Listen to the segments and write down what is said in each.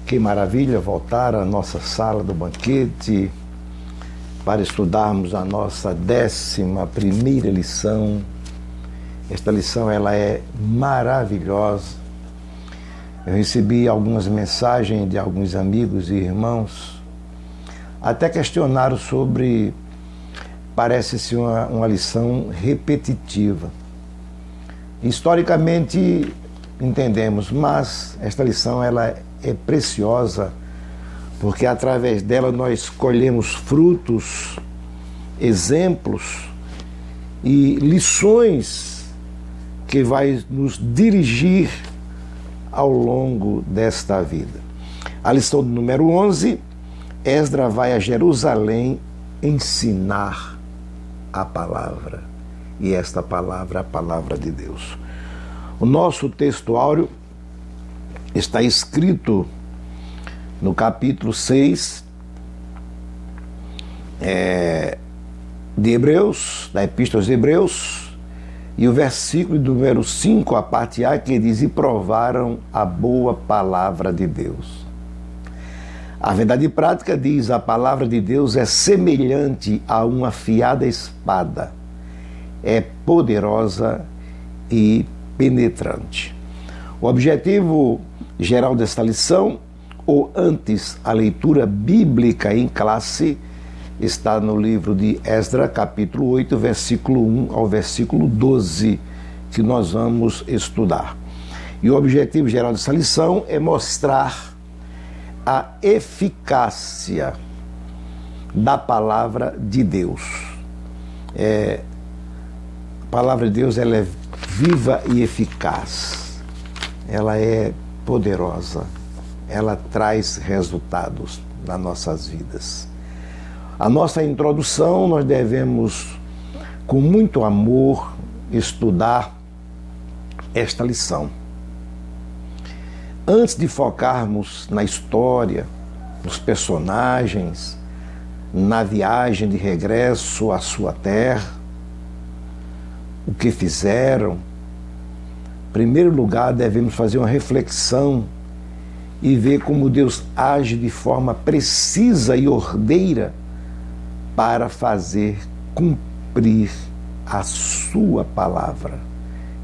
Que maravilha voltar à nossa sala do banquete para estudarmos a nossa 11ª lição. Esta lição ela é maravilhosa. Eu recebi algumas mensagens de alguns amigos e irmãos, até questionaram sobre, parece-se uma lição repetitiva. Historicamente entendemos, mas esta lição ela é preciosa, porque através dela nós colhemos frutos, exemplos e lições que vai nos dirigir ao longo desta vida. A lição número 11, Esdras vai a Jerusalém ensinar a palavra. E esta palavra é a palavra de Deus. O nosso texto áureo está escrito no capítulo 6 de Hebreus, da Epístola aos Hebreus, e o versículo número 5, a parte A, que diz: e provaram a boa palavra de Deus. A verdade prática diz: a palavra de Deus é semelhante a uma afiada espada, é poderosa e penetrante. O objetivo geral desta lição, ou antes a leitura bíblica em classe, está no livro de Esdras, capítulo 8, versículo 1 ao versículo 12, que nós vamos estudar. E o objetivo geral dessa lição é mostrar a eficácia da palavra de Deus. A palavra de Deus ela é viva e eficaz. Ela é poderosa. Ela traz resultados nas nossas vidas. A nossa introdução, nós devemos, com muito amor, estudar esta lição. Antes de focarmos na história, nos personagens, na viagem de regresso à sua terra, o que fizeram, em primeiro lugar devemos fazer uma reflexão e ver como Deus age de forma precisa e ordeira para fazer cumprir a sua palavra.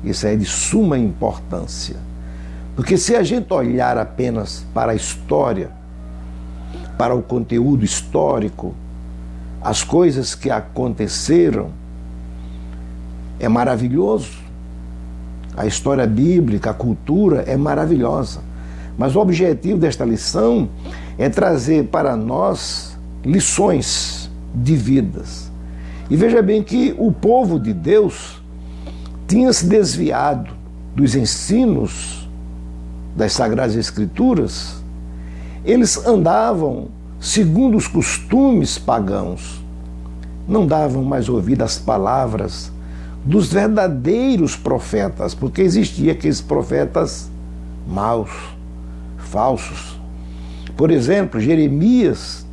Isso é de suma importância. Porque se a gente olhar apenas para a história, para o conteúdo histórico, as coisas que aconteceram, é maravilhoso. A história bíblica, a cultura é maravilhosa. Mas o objetivo desta lição é trazer para nós lições de vidas. E veja bem que o povo de Deus tinha se desviado dos ensinos das Sagradas Escrituras. Eles andavam segundo os costumes pagãos. Não davam mais ouvido às palavras dos verdadeiros profetas, porque existiam aqueles profetas maus, falsos. Por exemplo, Jeremias,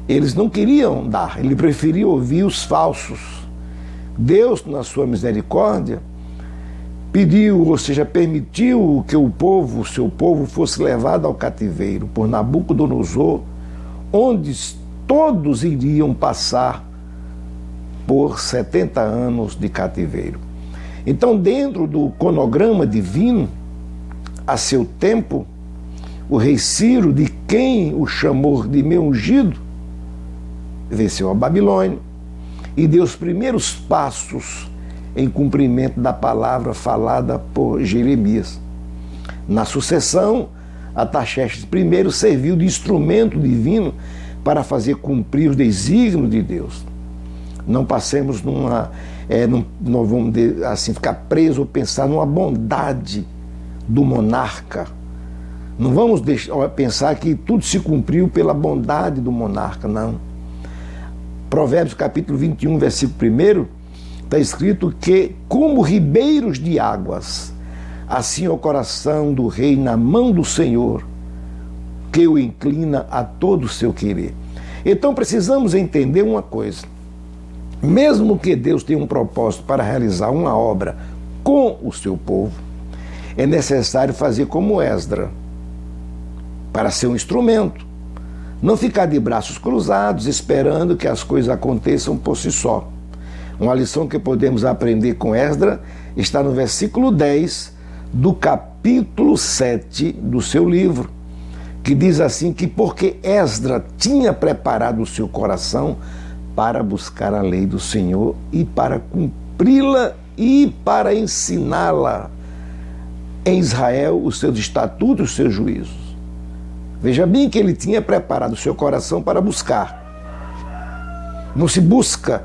eles não queriam dar, ele preferia ouvir os falsos. Deus, na sua misericórdia, pediu, ou seja, permitiu que o seu povo fosse levado ao cativeiro por Nabucodonosor, onde todos iriam passar por 70 anos de cativeiro. Então, dentro do cronograma divino, a seu tempo, o rei Ciro, de quem o chamou de meu ungido, venceu a Babilônia e deu os primeiros passos em cumprimento da palavra falada por Jeremias. Na sucessão, Artaxerxes I serviu de instrumento divino para fazer cumprir os desígnios de Deus. Não passemos não vamos assim ficar presos ou pensar numa bondade do monarca. Não vamos pensar que tudo se cumpriu pela bondade do monarca, não. Provérbios capítulo 21, versículo 1, está escrito que, como ribeiros de águas, assim é o coração do rei na mão do Senhor, que o inclina a todo o seu querer. Então precisamos entender uma coisa: mesmo que Deus tenha um propósito para realizar uma obra com o seu povo, é necessário fazer como Esdras, para ser um instrumento. Não ficar de braços cruzados esperando que as coisas aconteçam por si só. Uma lição que podemos aprender com Esdras está no versículo 10 do capítulo 7 do seu livro, que diz assim que porque Esdras tinha preparado o seu coração para buscar a lei do Senhor e para cumpri-la e para ensiná-la em Israel os seus estatutos, os seus juízos. Veja bem que ele tinha preparado o seu coração para buscar. Não se busca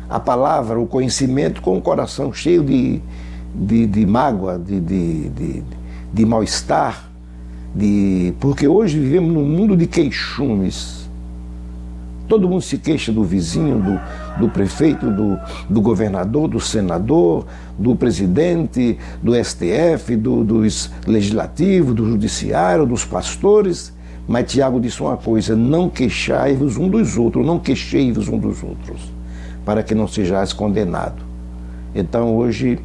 a palavra, o conhecimento com o coração cheio de mágoa, de mal-estar, porque hoje vivemos num mundo de queixumes. Todo mundo se queixa do vizinho, do prefeito, do governador, do senador, do presidente, do STF, dos legislativos, do judiciário, dos pastores. Mas Tiago disse uma coisa: não queixai-vos um dos outros, não queixei-vos um dos outros, para que não sejais condenado. Então hoje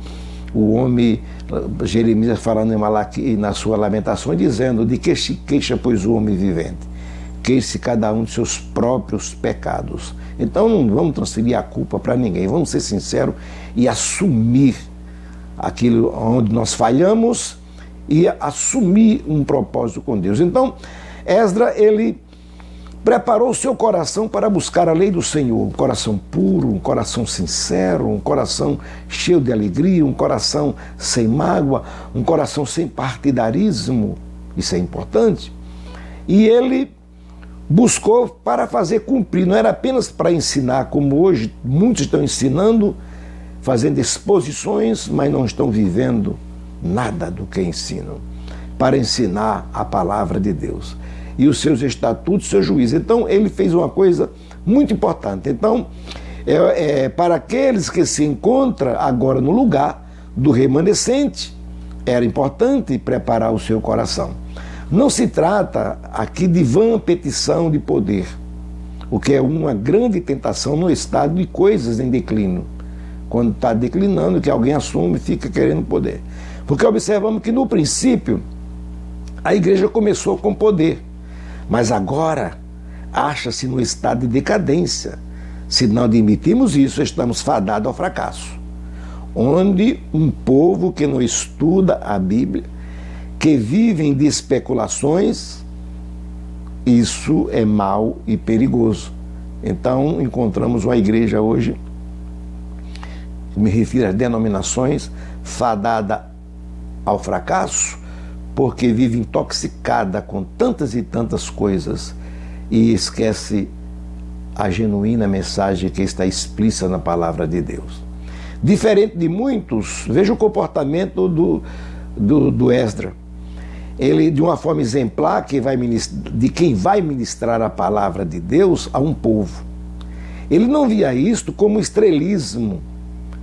o homem, Jeremias falando em Malaquias, na sua lamentação, dizendo: de que se queixa, pois, o homem vivente? Queixe cada um de seus próprios pecados. Então não vamos transferir a culpa para ninguém, vamos ser sinceros e assumir aquilo onde nós falhamos e assumir um propósito com Deus. Então, Esdras, ele preparou o seu coração para buscar a lei do Senhor, um coração puro, um coração sincero, um coração cheio de alegria, um coração sem mágoa, um coração sem partidarismo, isso é importante, e ele buscou para fazer cumprir, não era apenas para ensinar, como hoje muitos estão ensinando, fazendo exposições, mas não estão vivendo nada do que ensinam, para ensinar a palavra de Deus e os seus estatutos, seus juízos. Então ele fez uma coisa muito importante. Então, para aqueles que se encontram agora no lugar do remanescente, era importante preparar o seu coração. Não se trata aqui de vã petição de poder, o que é uma grande tentação no estado de coisas em declínio. Quando está declinando, que alguém assume e fica querendo poder. Porque observamos que no princípio a igreja começou com poder, mas agora acha-se no estado de decadência. Se não admitirmos isso, estamos fadados ao fracasso. Onde um povo que não estuda a Bíblia, que vivem de especulações, isso é mau e perigoso. Então encontramos uma igreja hoje, me refiro às denominações, fadada ao fracasso, porque vive intoxicada com tantas e tantas coisas e esquece a genuína mensagem que está explícita na palavra de Deus. Diferente de muitos, veja o comportamento do Esdras. Ele, de uma forma exemplar, de quem vai ministrar a palavra de Deus a um povo. Ele não via isto como estrelismo,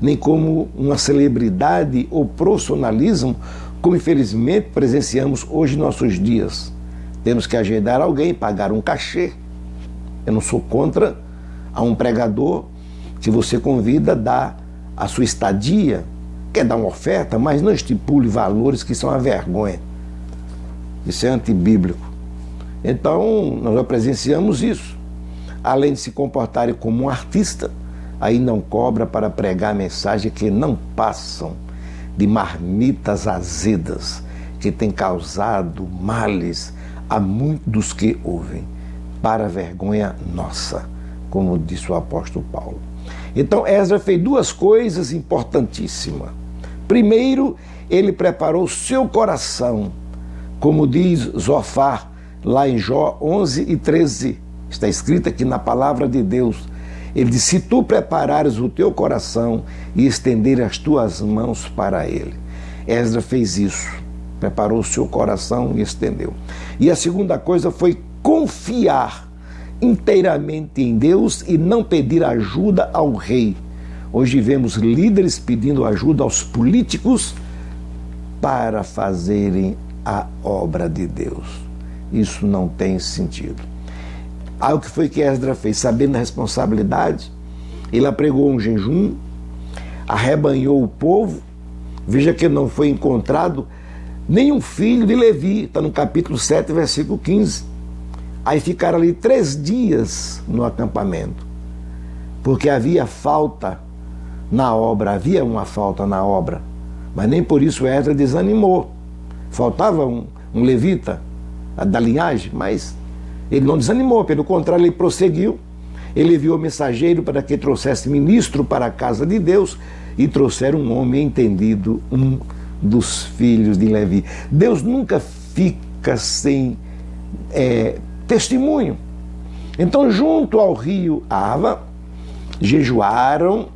nem como uma celebridade ou profissionalismo, como infelizmente presenciamos hoje em nossos dias. Temos que agendar alguém, pagar um cachê. Eu não sou contra a um pregador que você convida, dá a sua estadia, quer dar uma oferta, mas não estipule valores que são uma vergonha. Isso é antibíblico. Então, nós já presenciamos isso. Além de se comportarem como um artista, aí não cobra para pregar mensagens que não passam de marmitas azedas, que têm causado males a muitos dos que ouvem, para a vergonha nossa, como disse o apóstolo Paulo. Então, Esdras fez duas coisas importantíssimas. Primeiro, ele preparou o seu coração, como diz Zofar, lá em Jó 11 e 13, está escrito aqui na palavra de Deus. Ele diz: se tu preparares o teu coração e estenderes as tuas mãos para ele. Esdras fez isso, preparou o seu coração e estendeu. E a segunda coisa foi confiar inteiramente em Deus e não pedir ajuda ao rei. Hoje vemos líderes pedindo ajuda aos políticos para fazerem a obra de Deus. Isso não tem sentido. Aí o que foi que Esdras fez? Sabendo da responsabilidade, ele apregou um jejum, arrebanhou o povo. Veja que não foi encontrado nenhum filho de Levi, está no capítulo 7, versículo 15. Aí ficaram ali 3 dias no acampamento, porque havia falta na obra, havia uma falta na obra, mas nem por isso Esdras desanimou. Faltava um levita da linhagem, mas ele não desanimou, pelo contrário, ele prosseguiu. Ele enviou mensageiro para que trouxesse ministro para a casa de Deus, e trouxeram um homem entendido, um dos filhos de Levi. Deus nunca fica sem testemunho. Então, junto ao rio Ava, jejuaram,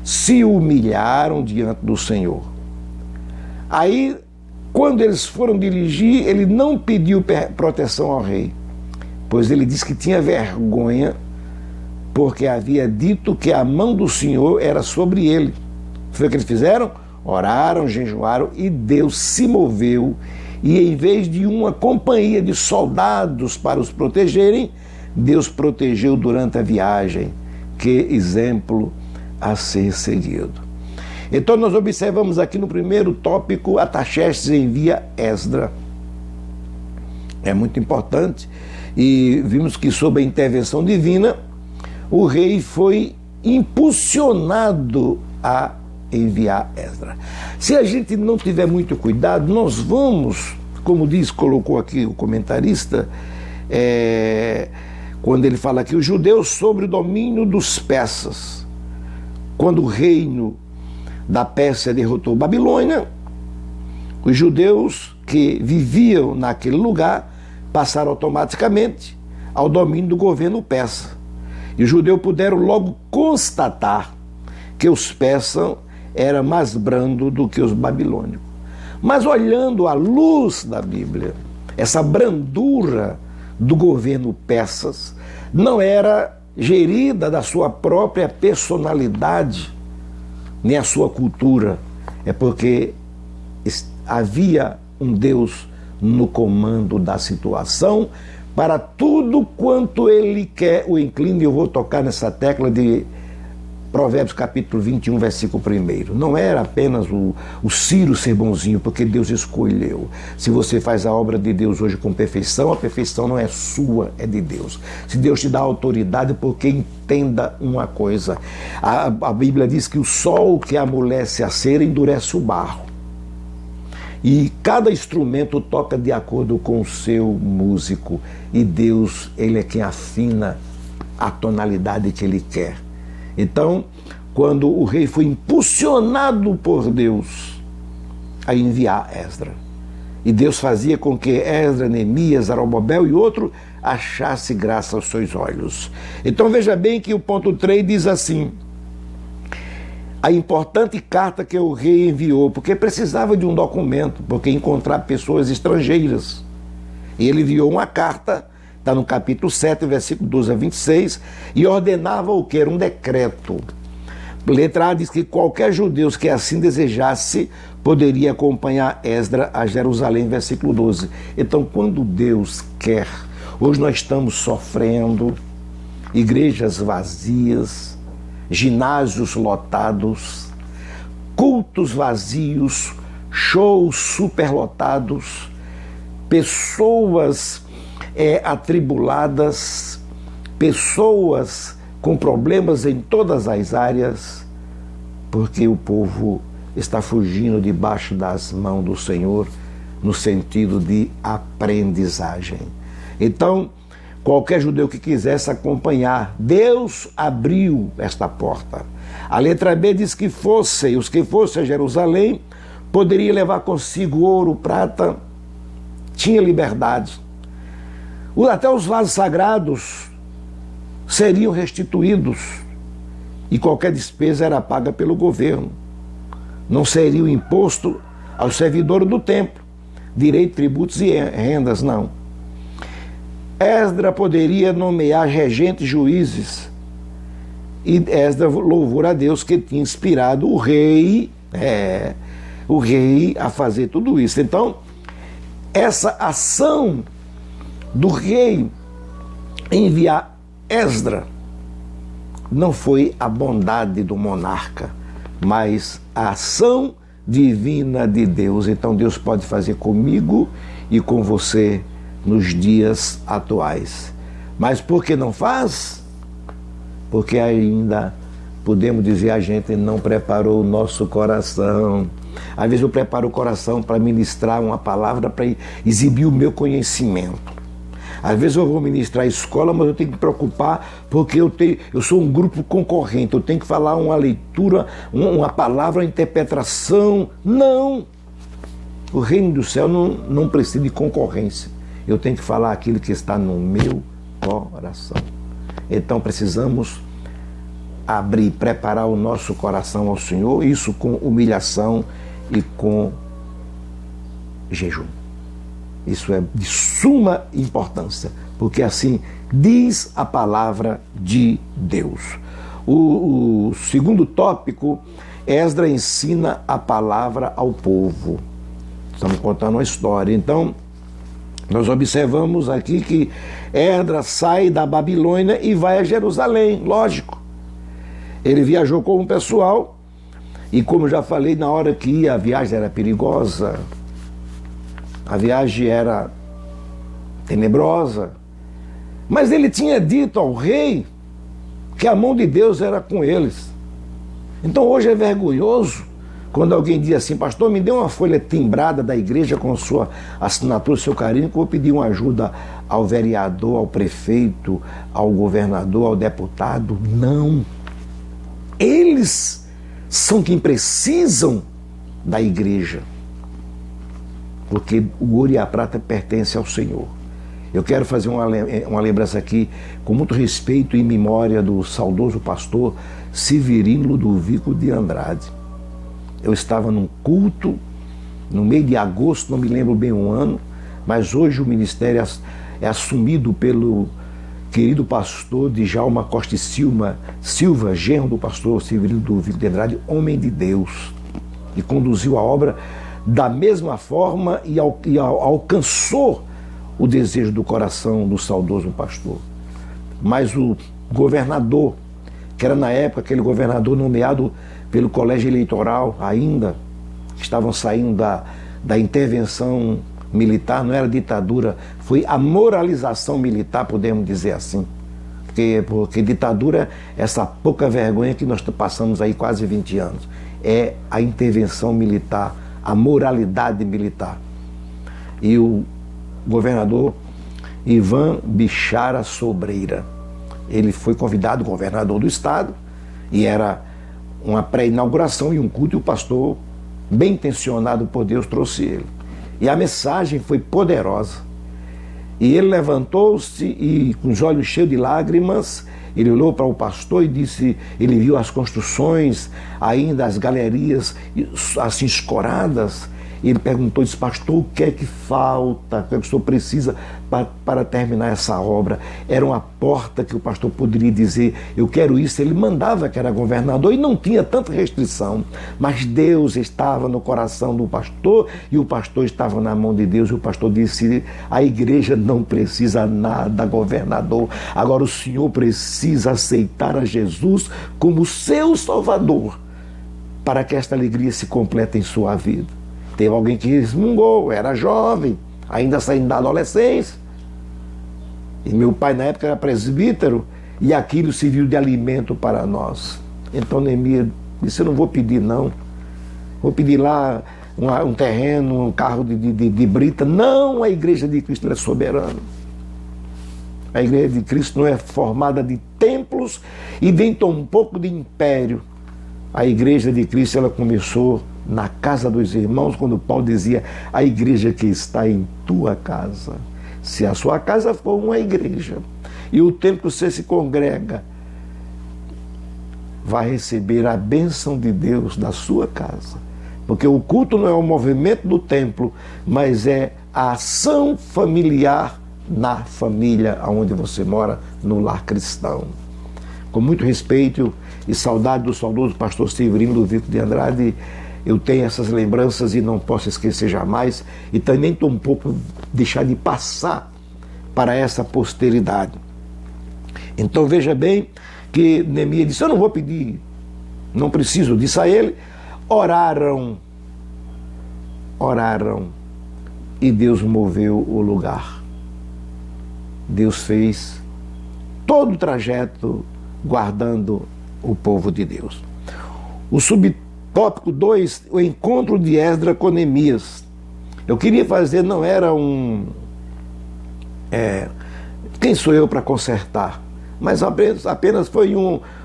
se humilharam diante do Senhor. Aí, quando eles foram dirigir, ele não pediu proteção ao rei, pois ele disse que tinha vergonha, porque havia dito que a mão do Senhor era sobre ele. Foi o que eles fizeram? Oraram, jejuaram, e Deus se moveu, e em vez de uma companhia de soldados para os protegerem, Deus protegeu durante a viagem. Que exemplo a ser seguido. Então nós observamos aqui no primeiro tópico, Artaxerxes envia Esdras. É muito importante, e vimos que sob a intervenção divina, o rei foi impulsionado a enviar Esdras. Se a gente não tiver muito cuidado, nós vamos, como colocou aqui o comentarista, quando ele fala aqui, os judeus sobre o domínio dos persas. Quando o reino da Pérsia derrotou Babilônia, os judeus que viviam naquele lugar passaram automaticamente ao domínio do governo persa. E os judeus puderam logo constatar que os persas eram mais brandos do que os babilônicos. Mas olhando à luz da Bíblia, essa brandura do governo persas não era gerida da sua própria personalidade, nem a sua cultura. É porque havia um Deus no comando da situação, para tudo quanto ele quer o inclina. Eu vou tocar nessa tecla de Provérbios capítulo 21, versículo 1. Não era apenas o Ciro ser bonzinho, porque Deus escolheu. Se você faz a obra de Deus hoje com perfeição, a perfeição não é sua, é de Deus. Se Deus te dá autoridade, porque entenda uma coisa, a Bíblia diz que o sol que amolece a cera endurece o barro. E cada instrumento toca de acordo com o seu músico. E Deus, ele é quem afina a tonalidade que ele quer. Então, quando o rei foi impulsionado por Deus a enviar Esdras, e Deus fazia com que Esdras, Neemias, Zorobabel e outro achasse graça aos seus olhos. Então veja bem que o ponto 3 diz assim: a importante carta que o rei enviou, porque precisava de um documento, porque encontrar pessoas estrangeiras. E ele enviou uma carta, está no capítulo 7, versículo 12 a 26, e ordenava o que? Era um decreto. Letra A diz que qualquer judeu que assim desejasse poderia acompanhar Esdras a Jerusalém, versículo 12. Então, quando Deus quer, hoje nós estamos sofrendo, igrejas vazias, ginásios lotados, cultos vazios, shows superlotados, pessoas atribuladas, pessoas com problemas em todas as áreas, porque o povo está fugindo debaixo das mãos do Senhor no sentido de aprendizagem. Então, qualquer judeu que quisesse acompanhar, Deus abriu esta porta. A letra B diz que os que fossem a Jerusalém poderiam levar consigo ouro, prata, tinha liberdade. Até os vasos sagrados seriam restituídos e qualquer despesa era paga pelo governo. Não seria o imposto aos servidores do templo, direito, tributos e rendas, não. Esdras poderia nomear regentes, juízes, e Esdras louvou a Deus que tinha inspirado o rei a fazer tudo isso. Então, essa ação do rei enviar Esdras não foi a bondade do monarca, mas a ação divina de Deus. Então Deus pode fazer comigo e com você nos dias atuais. Mas por que não faz? Porque ainda, podemos dizer, a gente não preparou o nosso coração. Às vezes eu preparo o coração para ministrar uma palavra, para exibir o meu conhecimento. Às vezes eu vou ministrar a escola, mas eu tenho que me preocupar porque eu sou um grupo concorrente, eu tenho que falar uma leitura, uma palavra, uma interpretação. Não! O reino do céu não precisa de concorrência. Eu tenho que falar aquilo que está no meu coração. Então precisamos abrir, preparar o nosso coração ao Senhor, isso com humilhação e com jejum. Isso é de suma importância, porque assim diz a palavra de Deus. O segundo tópico, Esdras ensina a palavra ao povo. Estamos contando uma história. Então, nós observamos aqui que Esdras sai da Babilônia e vai a Jerusalém, lógico. Ele viajou com o pessoal e, como já falei, na hora que ia, a viagem era perigosa, a viagem era tenebrosa, mas ele tinha dito ao rei que a mão de Deus era com eles. Então hoje é vergonhoso quando alguém diz assim: pastor, me dê uma folha timbrada da igreja com sua assinatura, seu carinho, que eu vou pedir uma ajuda ao vereador, ao prefeito, ao governador, ao deputado. Não. Eles são quem precisam da igreja, porque o ouro e a prata pertencem ao Senhor. Eu quero fazer uma lembrança aqui, com muito respeito, em memória do saudoso pastor Severino Ludovico de Andrade. Eu estava num culto, no meio de agosto, não me lembro bem o ano, mas hoje o ministério é assumido pelo querido pastor Djalma Costa Silva, genro do pastor Severino Ludovico de Andrade, homem de Deus, e conduziu a obra da mesma forma e alcançou o desejo do coração do saudoso pastor. Mas o governador, que era na época aquele governador nomeado pelo colégio eleitoral ainda, que estavam saindo da intervenção militar, não era ditadura, foi a moralização militar, podemos dizer assim. Porque ditadura é essa pouca vergonha que nós passamos aí quase 20 anos. É a intervenção militar, a moralidade militar. E o governador Ivan Bichara Sobreira, ele foi convidado, governador do estado, e era uma pré-inauguração e um culto, e o pastor, bem intencionado por Deus, trouxe ele. E a mensagem foi poderosa. E ele levantou-se e, com os olhos cheios de lágrimas, ele olhou para o pastor e disse, ele viu as construções, ainda as galerias assim escoradas, e ele perguntou, disse: pastor, o que é que falta, o que é que o senhor precisa para terminar essa obra? Era uma porta que o pastor poderia dizer, eu quero isso. Ele mandava, que era governador, e não tinha tanta restrição, mas Deus estava no coração do pastor, e o pastor estava na mão de Deus, e o pastor disse, a igreja não precisa nada, governador, agora o senhor precisa aceitar a Jesus como seu Salvador, para que esta alegria se complete em sua vida. Teve alguém que resmungou, era jovem, ainda saindo da adolescência. E meu pai na época era presbítero, e aquilo serviu de alimento para nós. Então Neemias disse, eu não vou pedir não, vou pedir lá um terreno, um carro de brita. Não, a igreja de Cristo é soberana. A igreja de Cristo não é formada de templos e nem tão pouco de império. A igreja de Cristo, ela começou na casa dos irmãos, quando Paulo dizia, a igreja que está em tua casa. Se a sua casa for uma igreja, e o tempo que você se congrega, vai receber a bênção de Deus da sua casa. Porque o culto não é o movimento do templo, mas é a ação familiar na família onde você mora, no lar cristão. Com muito respeito e saudade do saudoso pastor Severino Ludovico de Andrade, eu tenho essas lembranças e não posso esquecer jamais, e também estou um pouco deixar de passar para essa posteridade. Então veja bem que Neemias disse, eu não vou pedir, não preciso, disse a ele, oraram oraram e Deus moveu o lugar. Deus fez todo o trajeto guardando o povo de Deus. O subtópico 2, o encontro de Esdras com Neemias. Eu queria fazer, não era quem sou eu para consertar? Mas apenas foi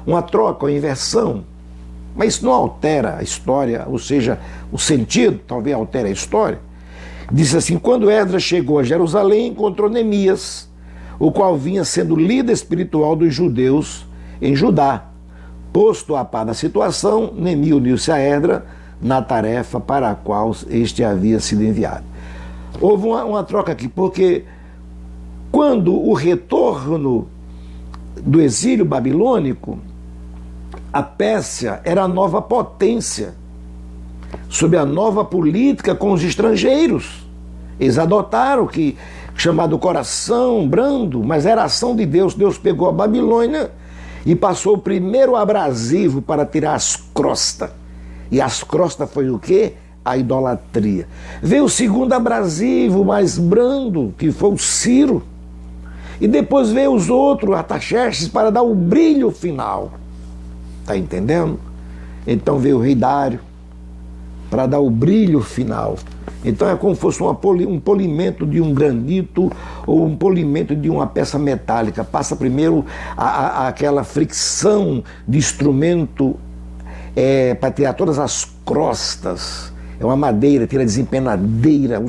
uma troca, uma inversão. Mas isso não altera a história, ou seja, o sentido, talvez altere a história. Diz assim: quando Esdras chegou a Jerusalém, encontrou Neemias, o qual vinha sendo líder espiritual dos judeus em Judá. Posto a par da situação, Neemias uniu-se a Esdras na tarefa para a qual este havia sido enviado. Houve uma troca aqui, porque quando o retorno do exílio babilônico, a Pérsia era a nova potência, sob a nova política com os estrangeiros. Eles adotaram o que chamado coração brando, mas era a ação de Deus. Deus pegou a Babilônia e passou o primeiro abrasivo para tirar as crostas. E as crostas foi o quê? A idolatria. Veio o segundo abrasivo, mais brando, que foi o Ciro. E depois veio os outros, Artaxerxes, para dar o brilho final. Está entendendo? Então veio o rei Dário, para dar o brilho final. Então é como se fosse um polimento de um granito ou um polimento de uma peça metálica. Passa primeiro aquela fricção de instrumento para tirar todas as crostas. É uma madeira, tira a desempenadeira,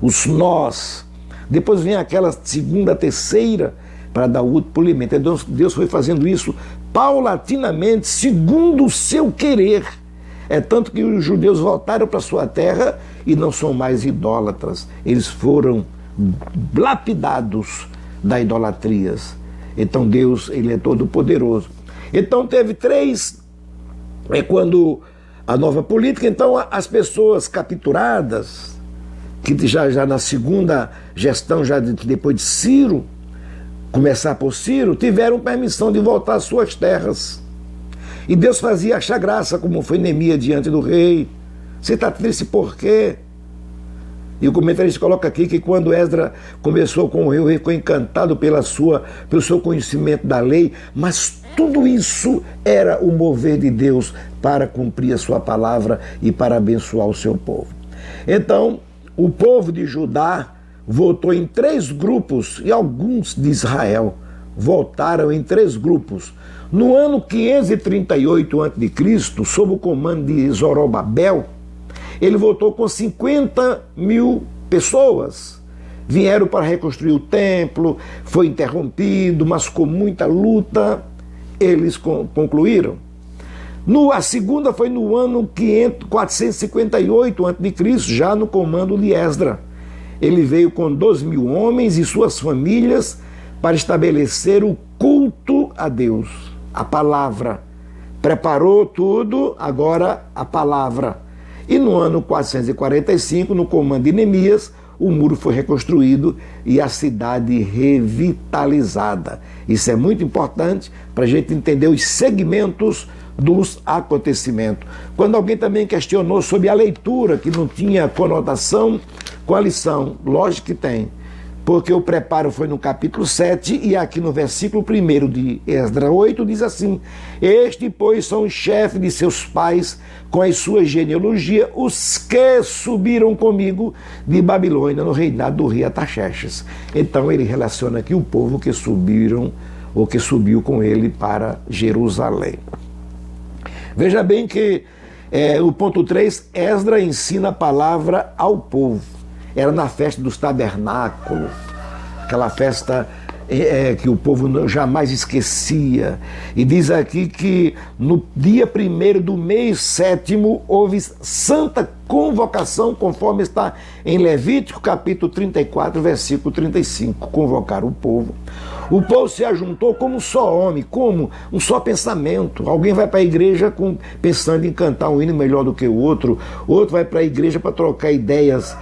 os nós. Depois vem aquela segunda, terceira, para dar o outro polimento. Então Deus foi fazendo isso paulatinamente, segundo o seu querer. É tanto que os judeus voltaram para sua terra e não são mais idólatras. Eles foram lapidados da idolatrias. Então Deus, ele é todo poderoso. Então teve três, quando a nova política, então as pessoas capturadas, que já na segunda gestão, já depois de Ciro, começar por Ciro, tiveram permissão de voltar às suas terras. E Deus fazia achar graça, como foi Neemias diante do rei. Você está triste por quê? E o comentarista coloca aqui que quando Esdras conversou com o rei ficou encantado pelo seu conhecimento da lei, mas tudo isso era o mover de Deus para cumprir a sua palavra e para abençoar o seu povo. Então, o povo de Judá voltou em 3 grupos e alguns de Israel voltaram em 3 grupos. No ano 538 a.C., sob o comando de Zorobabel, ele voltou com 50.000 pessoas. Vieram para reconstruir o templo, foi interrompido, mas com muita luta eles concluíram. A segunda foi no ano 458 a.C., já no comando de Esdras. Ele veio com 12.000 homens e suas famílias para estabelecer o culto a Deus, a palavra. Preparou tudo, agora a palavra. E no ano 445, no comando de Neemias, o muro foi reconstruído e a cidade revitalizada. Isso é muito importante para a gente entender os segmentos dos acontecimentos. Quando alguém também questionou sobre a leitura, que não tinha conotação com a lição, lógico que tem, porque o preparo foi no capítulo 7 e aqui no versículo 1 de Esdras 8 diz assim: este, pois, são os chefes de seus pais com as suas genealogias, os que subiram comigo de Babilônia no reinado do rei Artaxerxes. Então ele relaciona aqui o povo que subiram ou que subiu com ele para Jerusalém. Veja bem que o ponto 3, Esdras ensina a palavra ao povo. Era na festa dos tabernáculos, aquela festa que o povo jamais esquecia. E diz aqui que no dia 1º do mês 7º houve santa convocação, conforme está em Levítico capítulo 34, versículo 35. Convocaram o povo. O povo se ajuntou como um só homem, como um só pensamento. Alguém vai para a igreja pensando em cantar um hino melhor do que o outro vai para a igreja para trocar ideias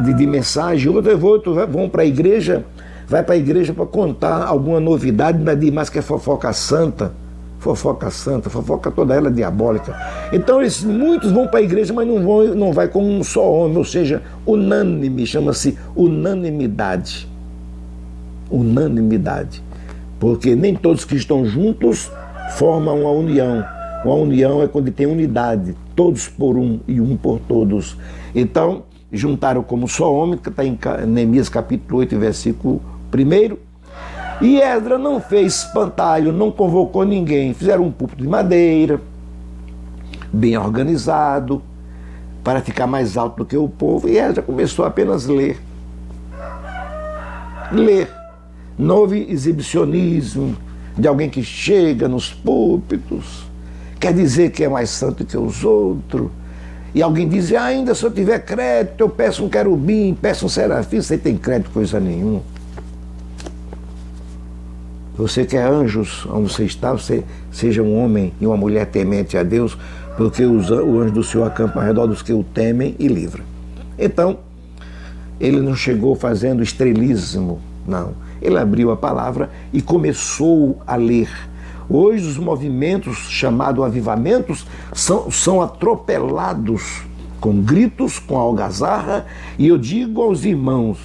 de mensagem, outros vão para a igreja, vai para a igreja para contar alguma novidade, ainda diz mais que é fofoca santa. fofoca santa, fofoca toda ela diabólica. Então muitos vão para a igreja, mas não vai como um só homem, ou seja, unânime, chama-se unanimidade. Unanimidade. Porque nem todos que estão juntos formam uma união. Uma união é quando tem unidade, todos por um e um por todos. Então, juntaram como só homem, que está em Neemias capítulo 8, versículo 1. E Esdras não fez espantalho, não convocou ninguém. Fizeram um púlpito de madeira, bem organizado, para ficar mais alto do que o povo. E Esdras começou apenas a ler. Ler. Não houve exibicionismo de alguém que chega nos púlpitos, quer dizer que é mais santo que os outros. E alguém diz, ainda se eu tiver crédito, eu peço um querubim, peço um serafim. Você tem crédito, coisa nenhuma. Você quer anjos onde você está, você seja um homem e uma mulher temente a Deus, porque o anjo do Senhor acampa ao redor dos que o temem e livra. Então, ele não chegou fazendo estrelismo, não. Ele abriu a palavra e começou a ler. Hoje os movimentos chamados avivamentos são atropelados com gritos, com algazarra, e eu digo aos irmãos,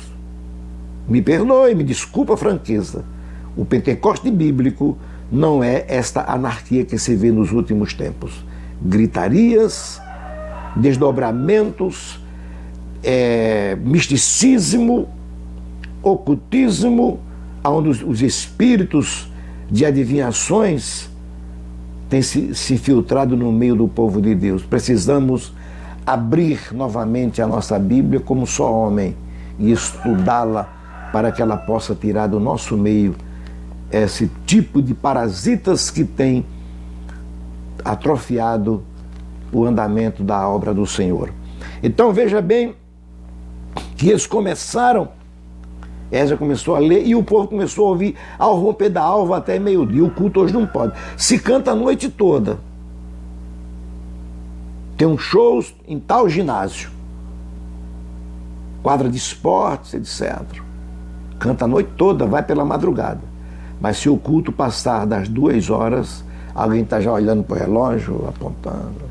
me perdoe, me desculpa a franqueza, o Pentecoste bíblico não é esta anarquia que se vê nos últimos tempos. Gritarias, desdobramentos, misticismo, ocultismo, onde os espíritos de adivinhações têm se infiltrado no meio do povo de Deus. Precisamos abrir novamente a nossa Bíblia como só homem e estudá-la para que ela possa tirar do nosso meio esse tipo de parasitas que tem atrofiado o andamento da obra do Senhor. Então veja bem que eles começaram, Esdras começou a ler e o povo começou a ouvir ao romper da alva até meio-dia. O culto hoje não pode. Se canta a noite toda. Tem um show em tal ginásio, quadra de esportes, etc. Canta a noite toda, vai pela madrugada. Mas se o culto passar das 2 horas, alguém está já olhando para o relógio, apontando.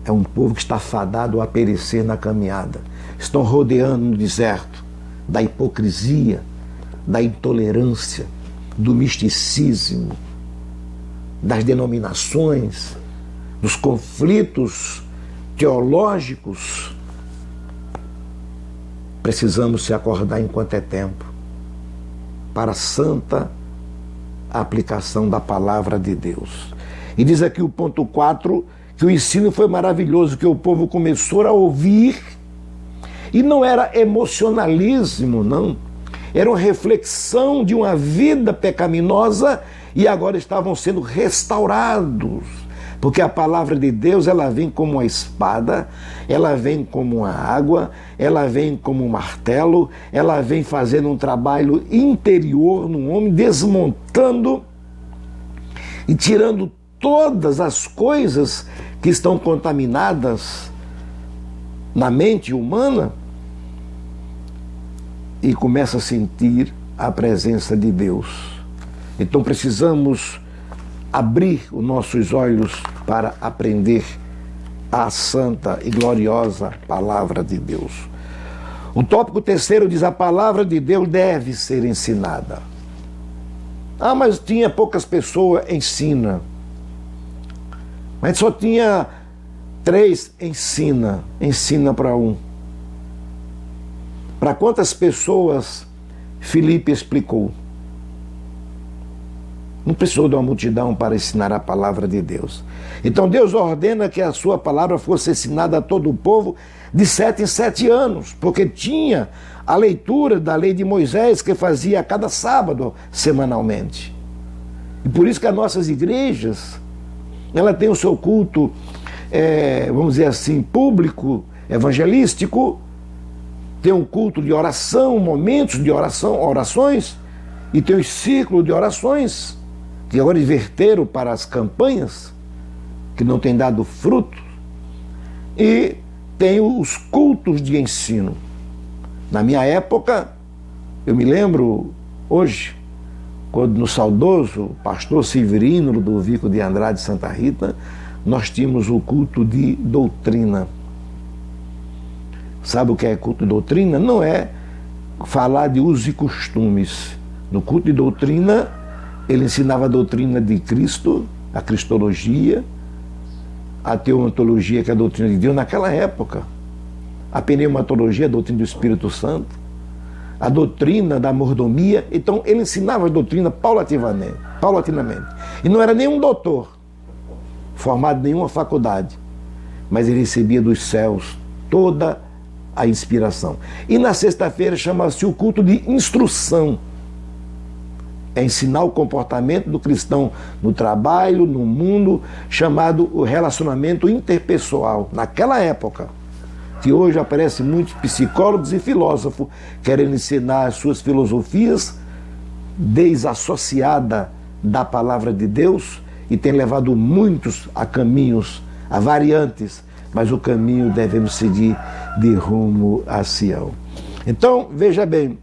É um povo que está fadado a perecer na caminhada. Estão rodeando no deserto da hipocrisia, da intolerância, do misticismo, das denominações, dos conflitos teológicos. Precisamos se acordar enquanto é tempo para a santa aplicação da palavra de Deus. E diz aqui o ponto 4, que o ensino foi maravilhoso, que o povo começou a ouvir, e não era emocionalismo, não. Era uma reflexão de uma vida pecaminosa, e agora estavam sendo restaurados. Porque a palavra de Deus, ela vem como uma espada, ela vem como uma água, ela vem como um martelo, ela vem fazendo um trabalho interior no homem, desmontando e tirando todas as coisas que estão contaminadas na mente humana, e começa a sentir a presença de Deus. Então precisamos abrir os nossos olhos para aprender a santa e gloriosa palavra de Deus. O tópico 3 diz: a palavra de Deus deve ser ensinada. Ah, mas tinha poucas pessoas, ensina. Mas só tinha 3, ensina para 1. Para quantas pessoas Filipe explicou? Não precisou de uma multidão para ensinar a palavra de Deus. Então Deus ordena que a sua palavra fosse ensinada a todo o povo de 7 em 7 anos, porque tinha a leitura da lei de Moisés que fazia a cada sábado, semanalmente. E por isso que as nossas igrejas, ela tem o seu culto, vamos dizer assim, público, evangelístico, tem um culto de oração, momentos de oração, orações, e tem os círculos de orações, que agora inverteram para as campanhas, que não têm dado fruto, e tem os cultos de ensino. Na minha época, eu me lembro hoje, quando no saudoso pastor Severino Ludovico de Andrade Santa Rita, nós tínhamos o culto de doutrina. Sabe o que é culto de doutrina? Não é falar de usos e costumes. No culto de doutrina, ele ensinava a doutrina de Cristo, a cristologia, a teontologia, que é a doutrina de Deus naquela época, a pneumatologia, a doutrina do Espírito Santo, a doutrina da mordomia. Então ele ensinava a doutrina paulatinamente. E não era nenhum doutor, formado em nenhuma faculdade, mas ele recebia dos céus toda a inspiração. E na sexta-feira chama-se o culto de instrução. É ensinar o comportamento do cristão no trabalho, no mundo, chamado o relacionamento interpessoal. Naquela época, que hoje aparecem muitos psicólogos e filósofos querendo ensinar as suas filosofias desassociada da palavra de Deus, e tem levado muitos a caminhos, a variantes, mas o caminho devemos seguir de rumo a Sião. Então, veja bem,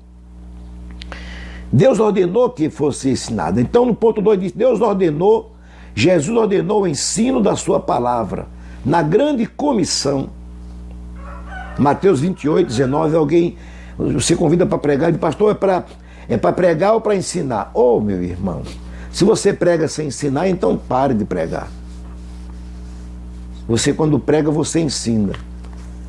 Deus ordenou que fosse ensinado. Então, no ponto 2 diz, Jesus ordenou o ensino da sua palavra, na grande comissão. Mateus 28, 19, alguém, você convida para pregar, e diz, pastor, é para pregar ou para ensinar? Oh, meu irmão, se você prega sem ensinar, então pare de pregar. Você, quando prega, você ensina.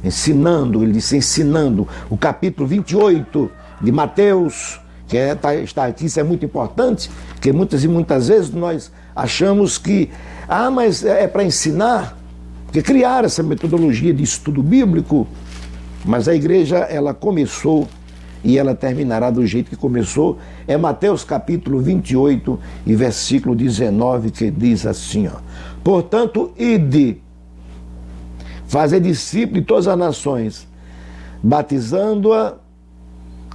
Ensinando, ele disse ensinando. O capítulo 28 de Mateus, que está aqui, isso é muito importante, porque muitas vezes nós achamos que, mas é para ensinar, porque criaram essa metodologia de estudo bíblico, mas a igreja, ela começou e ela terminará do jeito que começou. É Mateus capítulo 28 e versículo 19, que diz assim, ó: portanto, ide, fazer discípulos de todas as nações, batizando-a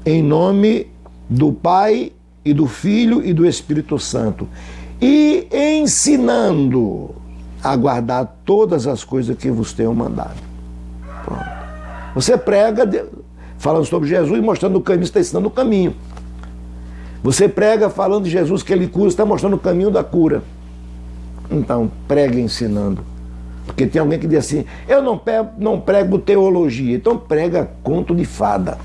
em nome do Pai e do Filho e do Espírito Santo, e ensinando a guardar todas as coisas que vos tenho mandado. Pronto. Você prega falando sobre Jesus e mostrando o caminho, está ensinando o caminho. Você prega falando de Jesus, que ele cura, está mostrando o caminho da cura. Então, prega ensinando. Porque tem alguém que diz assim, eu não prego teologia, então prega conto de fada.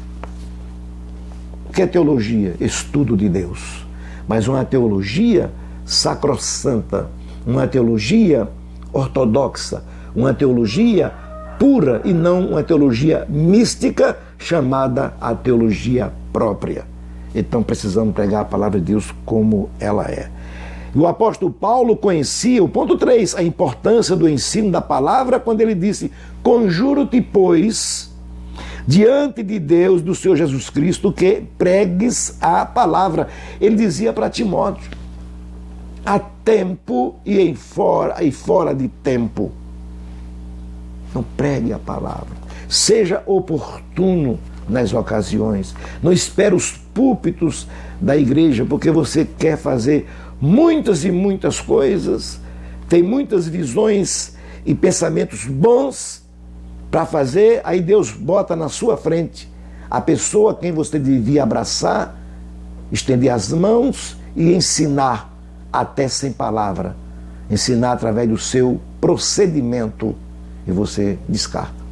O que é teologia? Estudo de Deus. Mas uma teologia sacrossanta, uma teologia ortodoxa, uma teologia pura e não uma teologia mística chamada a teologia própria. Então precisamos pregar a palavra de Deus como ela é. O apóstolo Paulo conhecia, o ponto 3, a importância do ensino da palavra, quando ele disse, conjuro-te, pois, diante de Deus, do Senhor Jesus Cristo, que pregues a palavra. Ele dizia para Timóteo, a tempo e fora de tempo. Não pregue a palavra. Seja oportuno nas ocasiões. Não espere os púlpitos da igreja, porque você quer fazer muitas e muitas coisas, tem muitas visões e pensamentos bons para fazer, aí Deus bota na sua frente a pessoa a quem você devia abraçar, estender as mãos e ensinar, até sem palavra, ensinar através do seu procedimento, e você descarta.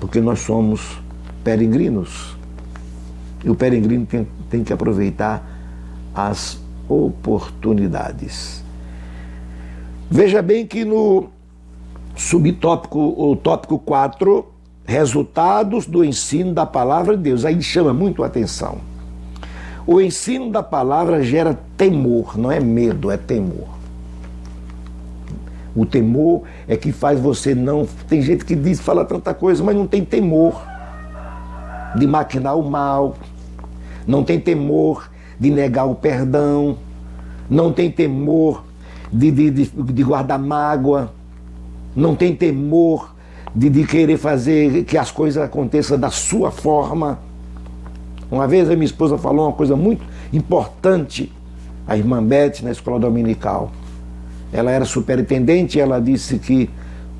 Porque nós somos peregrinos, e o peregrino tem que aproveitar as oportunidades. Veja bem que no subtópico, o tópico 4, resultados do ensino da palavra de Deus, aí chama muito a atenção. O ensino da palavra gera temor, não é medo, é temor. O temor é que faz você não... Tem gente que diz, fala tanta coisa, mas não tem temor de maquinar o mal, não tem temor de negar o perdão, não tem temor de guardar mágoa, não tem temor de querer fazer que as coisas aconteçam da sua forma. Uma vez a minha esposa falou uma coisa muito importante, a irmã Beth, na escola dominical. Ela era superintendente e ela disse que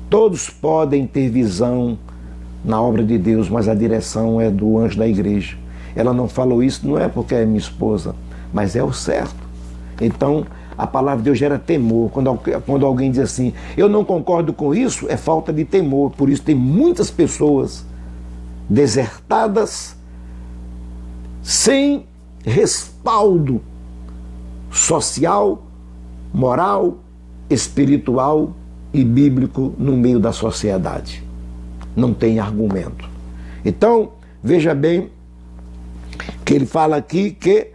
todos podem ter visão na obra de Deus, mas a direção é do anjo da igreja. Ela não falou isso, não é porque é minha esposa, mas é o certo. Então, a palavra de Deus gera temor. Quando alguém diz assim, eu não concordo com isso, é falta de temor. Por isso tem muitas pessoas desertadas, sem respaldo social, moral, espiritual e bíblico no meio da sociedade. Não tem argumento. Então, veja bem que ele fala aqui que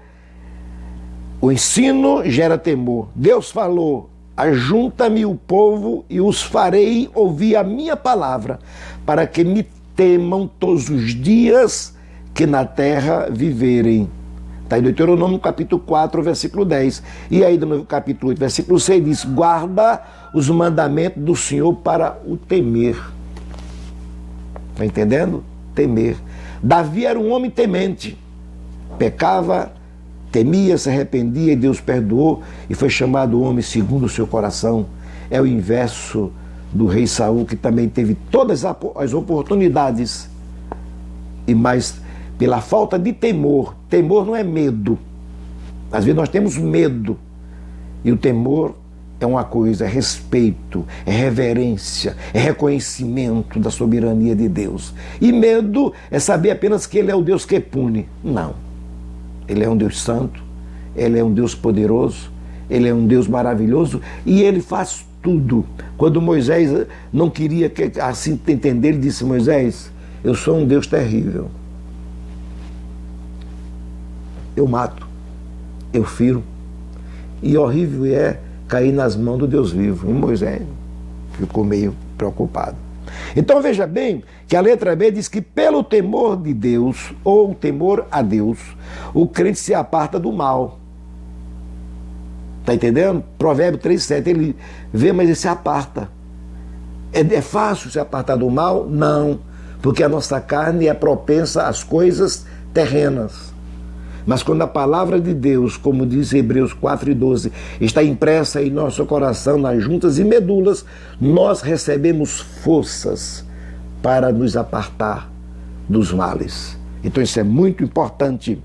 o ensino gera temor. Deus falou, ajunta-me o povo e os farei ouvir a minha palavra, para que me temam todos os dias que na terra viverem. Está em Deuteronômio capítulo 4, versículo 10. E aí no capítulo 8, versículo 6 diz, guarda os mandamentos do Senhor para o temer. Está entendendo? Temer. Davi era um homem temente. Pecava, temia, se arrependia e Deus perdoou e foi chamado homem segundo o seu coração. É o inverso do rei Saul, que também teve todas as oportunidades e mais pela falta de temor. Temor não é medo. Às vezes nós temos medo e o temor é uma coisa, é respeito, é reverência, é reconhecimento da soberania de Deus. E medo é saber apenas que Ele é o Deus que pune. Não. Ele é um Deus santo, Ele é um Deus poderoso, Ele é um Deus maravilhoso e Ele faz tudo. Quando Moisés não queria assim entender, ele disse, Moisés, eu sou um Deus terrível. Eu mato, eu firo. E horrível é cair nas mãos do Deus vivo. E Moisés ficou meio preocupado. Então veja bem que a letra B diz que pelo temor de Deus, ou temor a Deus, o crente se aparta do mal. Está entendendo? Provérbio 3,7, ele vê, mas ele se aparta. É fácil se apartar do mal? Não, porque a nossa carne é propensa às coisas terrenas. Mas quando a palavra de Deus, como diz Hebreus 4:12, está impressa em nosso coração, nas juntas e medulas, nós recebemos forças para nos apartar dos males. Então isso é muito importante.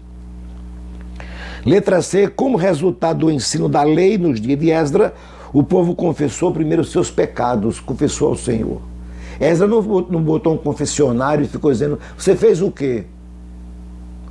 Letra C, como resultado do ensino da lei nos dias de Esdra, o povo confessou primeiro os seus pecados, confessou ao Senhor. Esdra não botou um confessionário e ficou dizendo, você fez o quê?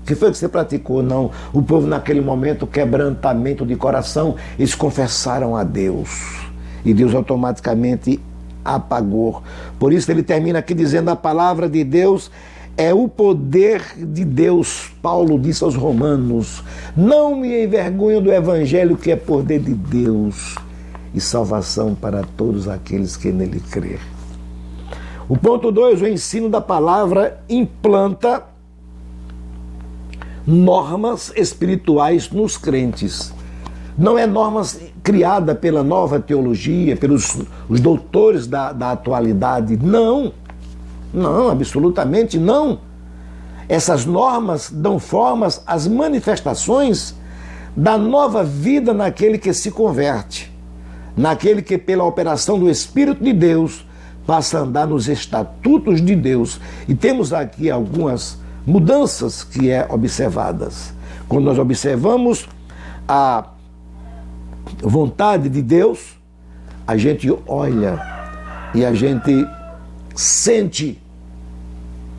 O que foi que você praticou? Não. O povo naquele momento, quebrantamento de coração, eles confessaram a Deus. E Deus automaticamente apagou. Por isso ele termina aqui dizendo, a palavra de Deus é o poder de Deus. Paulo disse aos romanos, não me envergonho do evangelho que é poder de Deus e salvação para todos aqueles que nele crêem. O ponto 2, o ensino da palavra implanta normas espirituais nos crentes. Não é normas criada pela nova teologia, pelos os doutores da atualidade. Não, absolutamente não. Essas normas dão formas às manifestações da nova vida naquele que se converte, naquele que pela operação do Espírito de Deus passa a andar nos estatutos de Deus. E temos aqui algumas mudanças que é observadas. Quando nós observamos a vontade de Deus, a gente olha e a gente sente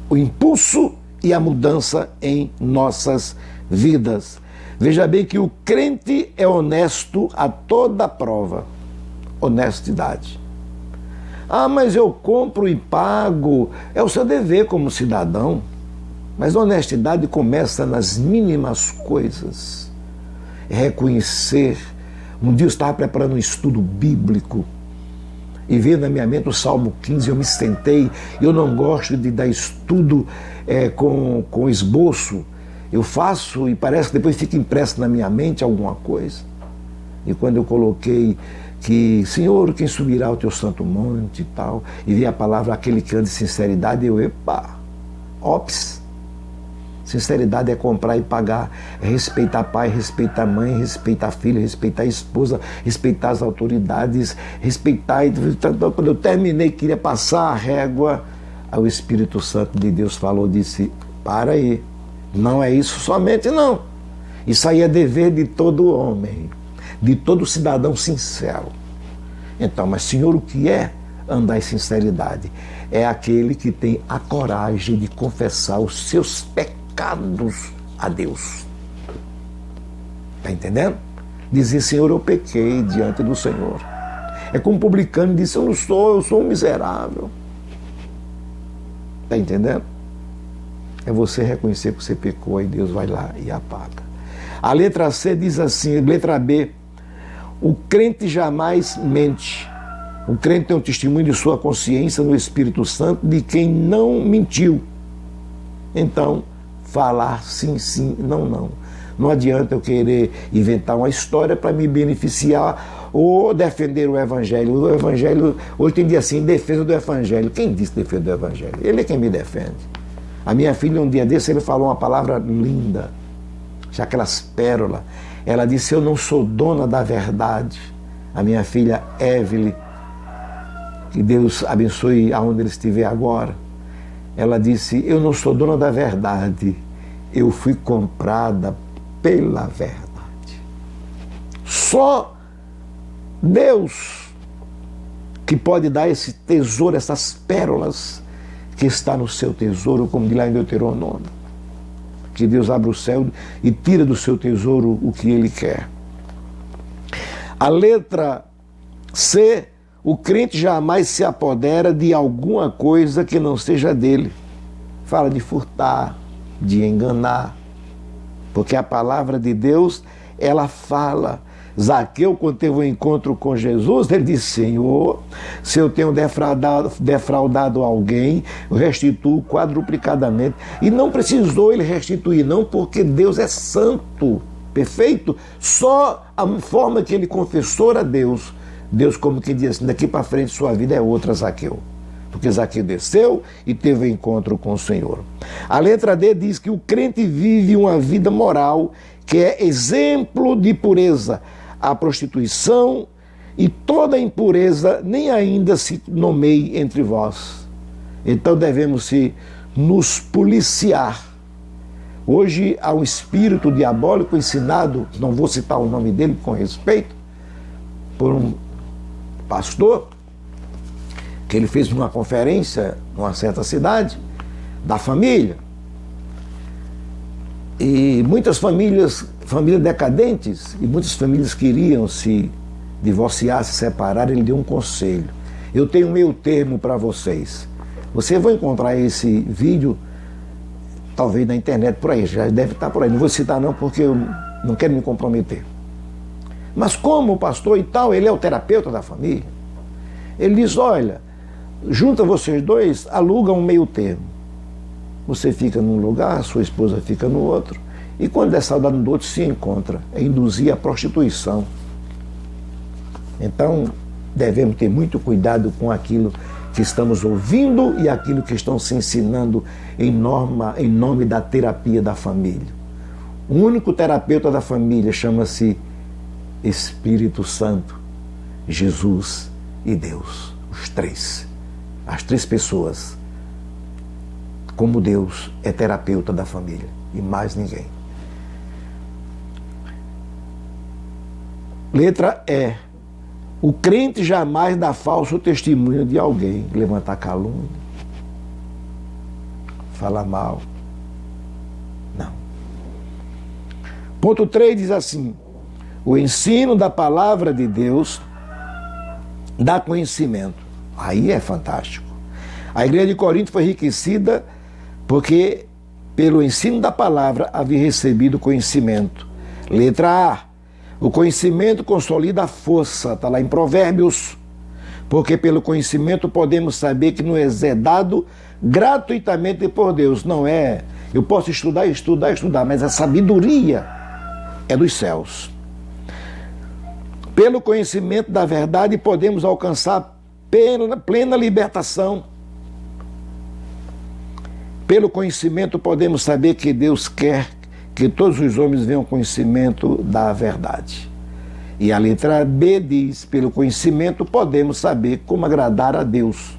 o impulso e a mudança em nossas vidas. Veja bem que o crente é honesto a toda prova. Honestidade. Ah, mas eu compro e pago. É o seu dever como cidadão. Mas a honestidade começa nas mínimas coisas. É reconhecer. Um dia eu estava preparando um estudo bíblico e veio na minha mente o Salmo 15, eu me sentei. Eu não gosto de dar estudo com esboço. Eu faço e parece que depois fica impresso na minha mente alguma coisa. E quando eu coloquei que, Senhor, quem subirá ao teu santo monte e tal, e vi a palavra, aquele que anda em sinceridade, eu, ops. Sinceridade é comprar e pagar, é respeitar pai, respeitar mãe, respeitar filho, respeitar esposa, respeitar as autoridades, respeitar. Então, quando eu terminei, queria passar a régua, aí o Espírito Santo de Deus falou, disse, para aí, não é isso somente não. Isso aí é dever de todo homem, de todo cidadão sincero. Então, mas Senhor, o que é andar em sinceridade? É aquele que tem a coragem de confessar os seus pecados a Deus. Está entendendo? Dizer, Senhor, eu pequei diante do Senhor. É como o publicano disse, eu sou um miserável. Está entendendo? É você reconhecer que você pecou e Deus vai lá e apaga. A letra C diz assim, letra B, o crente jamais mente. O crente tem um testemunho de sua consciência no Espírito Santo de quem não mentiu. Então, falar sim, sim, não, não. Não adianta eu querer inventar uma história para me beneficiar ou defender o Evangelho. O Evangelho, hoje tem dia assim, defesa do Evangelho. Quem disse defesa do Evangelho? Ele é quem me defende. A minha filha, um dia desse, ele falou uma palavra linda, já aquelas pérolas. Ela disse, eu não sou dona da verdade. A minha filha Evelyn, que Deus abençoe aonde ele estiver agora. Ela disse, eu não sou dona da verdade, eu fui comprada pela verdade. Só Deus que pode dar esse tesouro, essas pérolas que está no seu tesouro, como diz lá em Deuteronômio. Que Deus abre o céu e tira do seu tesouro o que Ele quer. A letra C, o crente jamais se apodera de alguma coisa que não seja dele. Fala de furtar, de enganar, porque a palavra de Deus, ela fala. Zaqueu, quando teve um encontro com Jesus, ele disse, Senhor, se eu tenho defraudado alguém, eu restituo quadruplicadamente. E não precisou ele restituir, não, porque Deus é santo, perfeito. Só a forma que ele confessou a Deus, Deus como que diz assim, daqui para frente sua vida é outra, Zaqueu. Porque Zaqueu desceu e teve um encontro com o Senhor. A letra D diz que o crente vive uma vida moral que é exemplo de pureza. A prostituição e toda impureza nem ainda se nomeie entre vós. Então devemos nos policiar. Hoje há um espírito diabólico ensinado, não vou citar o nome dele com respeito, por um pastor, que ele fez uma conferência numa certa cidade, da família. E muitas famílias decadentes, e muitas famílias queriam se divorciar, se separar, ele deu um conselho. Eu tenho um meio termo para vocês. Vocês vão encontrar esse vídeo, talvez na internet por aí, já deve estar por aí. Não vou citar não, porque eu não quero me comprometer. Mas como o pastor e tal, ele é o terapeuta da família, ele diz, olha, junta vocês dois, aluga um meio termo. Você fica num lugar, sua esposa fica no outro, e quando der saudade um do outro, se encontra. É induzir a prostituição. Então, devemos ter muito cuidado com aquilo que estamos ouvindo e aquilo que estão se ensinando em nome da terapia da família. O único terapeuta da família chama-se Espírito Santo, Jesus e Deus. Os três. As três pessoas. Como Deus é terapeuta da família e mais ninguém. Letra E. O crente jamais dá falso testemunho de alguém. Levantar calúnia, falar mal. Não. Ponto 3 diz assim, o ensino da palavra de Deus dá conhecimento. Aí é fantástico. A igreja de Corinto foi enriquecida porque pelo ensino da palavra havia recebido conhecimento. Letra A. O conhecimento consolida a força, está lá em Provérbios, porque pelo conhecimento podemos saber que nos é dado gratuitamente por Deus. Não é, eu posso estudar, mas a sabedoria é dos céus. Pelo conhecimento da verdade podemos alcançar plena libertação. Pelo conhecimento podemos saber que Deus quer que todos os homens venham ao conhecimento da verdade. E a letra B diz, pelo conhecimento podemos saber como agradar a Deus.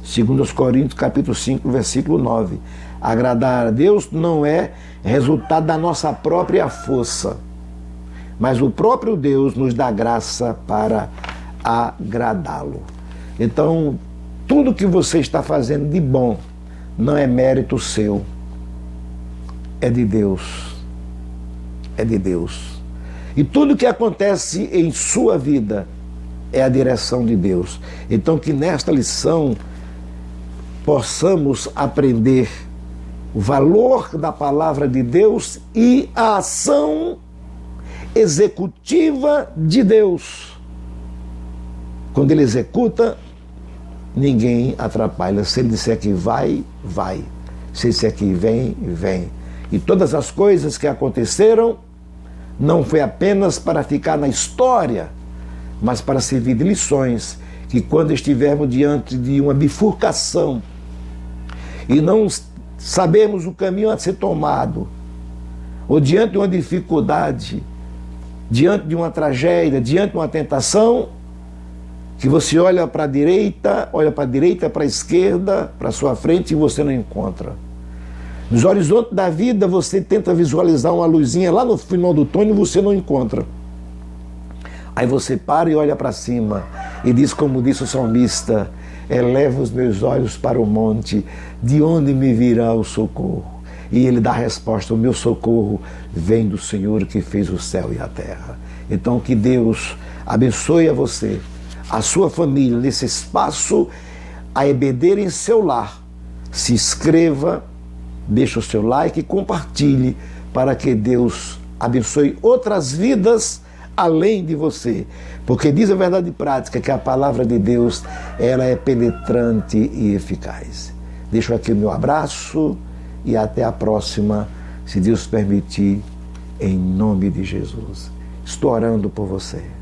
2 Coríntios capítulo 5, versículo 9. Agradar a Deus não é resultado da nossa própria força, mas o próprio Deus nos dá graça para agradá-lo. Então, tudo que você está fazendo de bom não é mérito seu, é de Deus. É de Deus. E tudo que acontece em sua vida é a direção de Deus. Então, que nesta lição possamos aprender o valor da palavra de Deus e a ação executiva de Deus. Quando Ele executa, ninguém atrapalha. Se Ele disser que vai, vai. Se Ele disser que vem, vem. E todas as coisas que aconteceram não foi apenas para ficar na história, mas para servir de lições, que quando estivermos diante de uma bifurcação e não sabemos o caminho a ser tomado, ou diante de uma dificuldade, diante de uma tragédia, diante de uma tentação, que você olha para a direita, para a esquerda, para a sua frente e você não encontra. Nos horizontes da vida você tenta visualizar uma luzinha lá no final do túnel e você não encontra. Aí você para e olha para cima e diz, como disse o salmista: eleva os meus olhos para o monte, de onde me virá o socorro? E ele dá a resposta: o meu socorro vem do Senhor que fez o céu e a terra. Então que Deus abençoe a você, a sua família, nesse espaço, a EBD em seu lar. Se inscreva, deixe o seu like e compartilhe para que Deus abençoe outras vidas além de você. Porque diz a verdade prática que a palavra de Deus, ela é penetrante e eficaz. Deixo aqui o meu abraço e até a próxima, se Deus permitir, em nome de Jesus. Estou orando por você.